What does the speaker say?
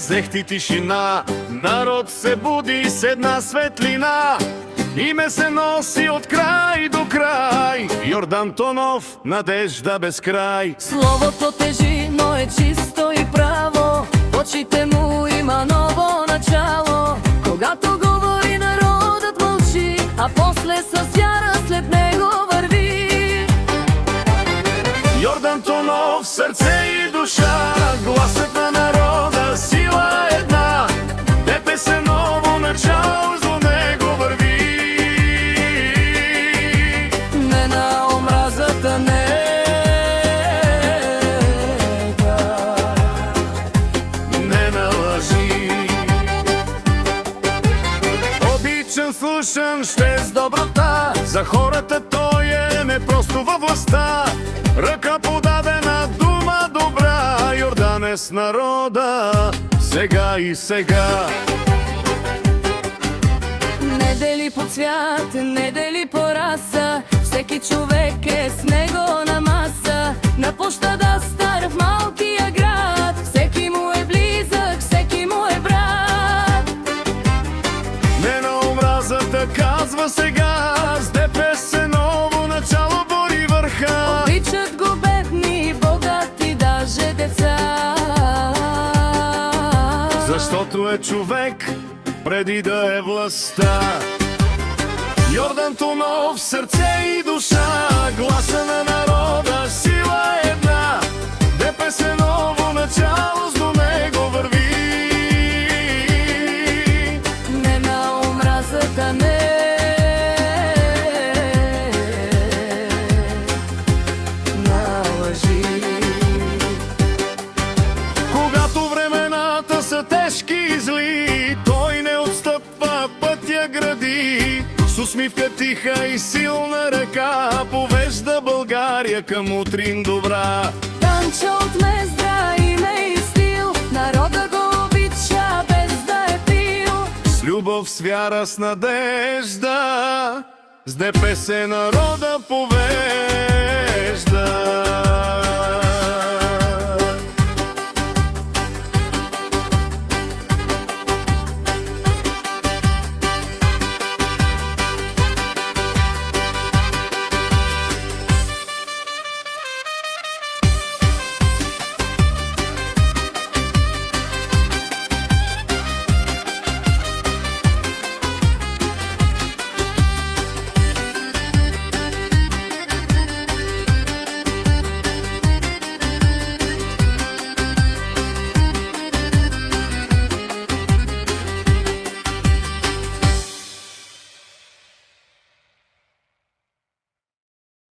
взехти тишина, народ се буди с една светлина. Име се носи от край до край, Йордан Тонов, надежда без край. Словото тежи, но е чисто и право, в очите му има ново начало. Когато говори, народът мълчи, а после с вяра след него върви. Йордан Тонов, сърце и душа, гласът на народа, сила една. ДПС ново начало, до него върви. Не на омразата, не на лъжи. Обичан, слушан, ще с доброта, за хората той е не просто във властта. Ръка подадена, дума добра, Йордан е с народа, сега и сега. не дели по цвят, не дели по раса, всеки човек е с него на маса. На площада стар в малкия град, всеки му е близък, всеки му е брат. Не на омразата, казва сега, с ДПС ново начало бори върха. Обичат го бедни, богати, даже деца. Защото е човек преди да е властта. Йордан Тонов, сърце и душа, гласа на народа, сила една. ДПС ново начало, до него върви. Не на омразата, на лъжи. Когато времената са тежки и зли, той не отстъпва, пътя гради. С усмивка тиха и силна ръка, повежда България към утрин добра. Танча от Мездра, име и стил, народа го обича без да е пил. С любов, с вяра, с надежда, с ДПС народа повежда.